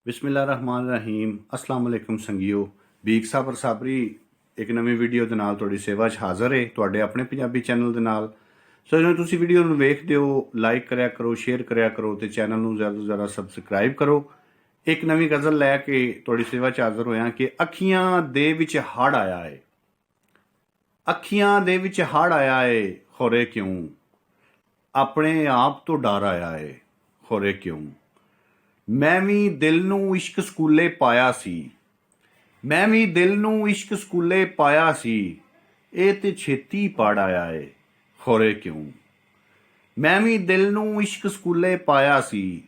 ਬਿਸਮਿਲ੍ਲਾਹਿਰਰਹਿਮਾਨਿਰਰਹੀਮ अस्सलाम वालेकुम ਸੰਗਿਓ। ਬੀਕ ਸਾਬਰ ਸਾਬਰੀ ਇੱਕ ਨਵੀਂ ਵੀਡੀਓ ਦੇ ਨਾਲ ਤੁਹਾਡੀ ਸੇਵਾ 'ਚ ਹਾਜ਼ਰ ਹੈ ਤੁਹਾਡੇ ਆਪਣੇ ਪੰਜਾਬੀ ਚੈਨਲ ਦੇ ਨਾਲ। ਸੋ ਜਦੋਂ ਤੁਸੀਂ ਵੀਡੀਓ ਨੂੰ ਵੇਖਦੇ ਹੋ ਲਾਈਕ ਕਰਿਆ ਕਰੋ, ਸ਼ੇਅਰ ਕਰਿਆ ਕਰੋ ਤੇ ਚੈਨਲ ਨੂੰ ਜ਼ਿਆਦਾ ਤੋਂ ਜ਼ਿਆਦਾ ਸਬਸਕ੍ਰਾਈਬ ਕਰੋ। ਇੱਕ ਨਵੀਂ ਗਜ਼ਲ ਲੈ ਕੇ ਤੁਹਾਡੀ ਸੇਵਾ 'ਚ ਹਾਜ਼ਰ ਹੋਇਆ ਕਿ ਅੱਖੀਆਂ ਦੇ ਵਿੱਚ ਹੜ੍ਹ ਆਇਆ ਏ, ਅੱਖੀਆਂ ਦੇ ਵਿੱਚ ਹੜ੍ਹ ਆਇਆ ਏ ਖੋਰੇ ਕਿਉਂ, ਆਪਣੇ ਆਪ ਤੋਂ ਡਰ ਆਇਆ ਏ ਖੋਰੇ ਕਿਉਂ। ਮੈਂ ਵੀ ਦਿਲ ਨੂੰ ਇਸ਼ਕ ਸਕੂਲੇ ਪਾਇਆ ਸੀ, ਮੈਂ ਵੀ ਦਿਲ ਨੂੰ ਇਸ਼ਕ ਸਕੂਲੇ ਪਾਇਆ ਸੀ, ਇਹ ਤੇ ਛੇਤੀ ਪੜ ਆਇਆ ਏ ਖੋਰੇ ਕਿਉਂ। ਮੈਂ ਵੀ ਦਿਲ ਨੂੰ ਇਸ਼ਕ ਸਕੂਲੇ ਪਾਇਆ ਸੀ,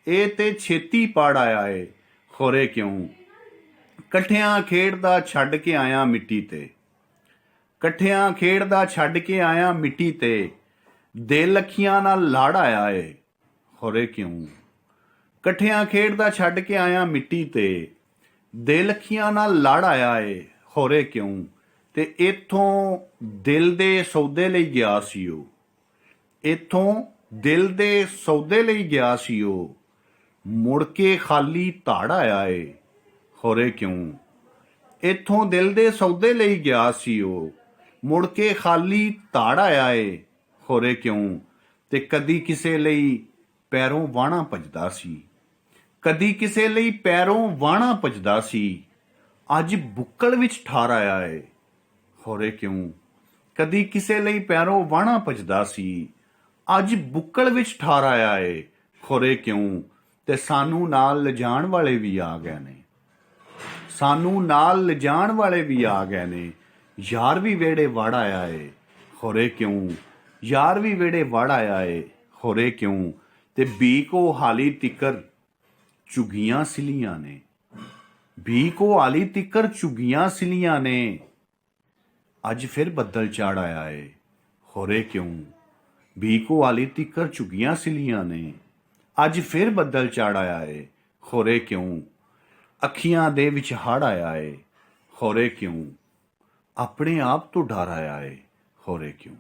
ਇਹ ਤੇ ਛੇਤੀ ਪੜ ਆਇਆ ਏ ਖੋਰੇ ਕਿਉਂ। ਇਕੱਠਿਆਂ ਖੇਡਦਾ ਛੱਡ ਕੇ ਆਇਆ ਮਿੱਟੀ ਤੇ, ਇਕੱਠਿਆਂ ਖੇਡਦਾ ਛੱਡ ਕੇ ਆਇਆ ਮਿੱਟੀ ਤੇ, ਦਿਲ ਅੱਖੀਆਂ ਨਾਲ ਲੜ ਆਇਆ ਏ ਖੋਰੇ ਕਿਉਂ। ਇਕੱਠਿਆਂ ਖੇਡਦਾ ਛੱਡ ਕੇ ਆਇਆ ਮਿੱਟੀ ਤੇ, ਦਿਲ ਅੱਖੀਆਂ ਨਾਲ ਲੜ ਆਇਆ ਏ ਖੋਰੇ ਕਿਉਂ। ਤੇ ਇੱਥੋਂ ਦਿਲ ਦੇ ਸੌਦੇ ਲਈ ਗਿਆ ਸੀ ਉਹ, ਇੱਥੋਂ ਦਿਲ ਦੇ ਸੌਦੇ ਲਈ ਗਿਆ ਸੀ ਉਹ, ਮੁੜ ਕੇ ਖਾਲੀ ਧੜ ਆਇਆ ਏ ਖੋਰੇ ਕਿਉਂ। ਇੱਥੋਂ ਦਿਲ ਦੇ ਸੌਦੇ ਲਈ ਗਿਆ ਸੀ ਉਹ, ਮੁੜ ਕੇ ਖਾਲੀ ਧੜ ਆਇਆ ਏ ਖੋਰੇ ਕਿਉਂ। ਤੇ ਕਦੀ ਕਿਸੇ ਲਈ ਪੈਰੋਂ ਵਾਹਣਾ ਭੱਜਦਾ ਸੀ, ਕਦੀ ਕਿਸੇ ਲਈ ਪੈਰੋਂ ਵਾਹਣਾ ਭੱਜਦਾ ਸੀ, ਅੱਜ ਬੁੱਕਲ ਵਿੱਚ ਠਾਰ ਆਇਆ ਏ ਖੋਰੇ ਕਿਉਂ। ਕਦੀ ਕਿਸੇ ਲਈ ਪੈਰੋਂ ਵਾਹਣਾ ਭੱਜਦਾ ਸੀ, ਅੱਜ ਬੁੱਕਲ ਵਿੱਚ ਠਾਰ ਆਇਆ ਏ ਖੋਰੇ ਕਿਉਂ। ਤੇ ਸਾਨੂੰ ਨਾਲ ਲਿਜਾਣ ਵਾਲੇ ਵੀ ਆ ਗਏ ਨੇ, ਸਾਨੂੰ ਨਾਲ ਲਿਜਾਣ ਵਾਲੇ ਵੀ ਆ ਗਏ ਨੇ, ਯਾਰ ਵੀ ਵਿਹੜੇ ਵੜ ਆਇਆ ਏ ਖੋਰੇ ਕਿਉਂ, ਯਾਰ ਵੀ ਵਿਹੜੇ ਵੜ ਆਇਆ ਏ ਖੋਰੇ ਕਿਉਂ। ਤੇ ਬੀਕੋ ਹਾਲੀ ਤਿੱਕਰ ਝੁੱਗੀਆਂ ਸਿਲੀਆਂ ਨੇ, ਬੀਕੋ ਹਾਲੀ ਤਿੱਕਰ ਝੁੱਗੀਆਂ ਸਿਲੀਆਂ ਨੇ, ਅੱਜ ਫਿਰ ਬੱਦਲ ਚੜ ਆਇਆ ਏ ਖੋਰੇ ਕਿਉਂ। ਬੀਕੋ ਹਾਲੀ ਤਿੱਕਰ ਝੁੱਗੀਆਂ ਸਿਲੀਆਂ ਨੇ, ਅੱਜ ਫਿਰ ਬੱਦਲ ਚੜ ਆਇਆ ਏ ਖੋਰੇ ਕਿਉਂ। ਅੱਖੀਆਂ ਦੇ ਵਿੱਚ ਹੜ੍ਹ ਆਇਆ ਏ ਖੋਰੇ ਕਿਉਂ, ਆਪਣੇ ਆਪ ਤੋਂ ਡਰ ਆਇਆ ਏ ਖੋਰੇ ਕਿਉਂ।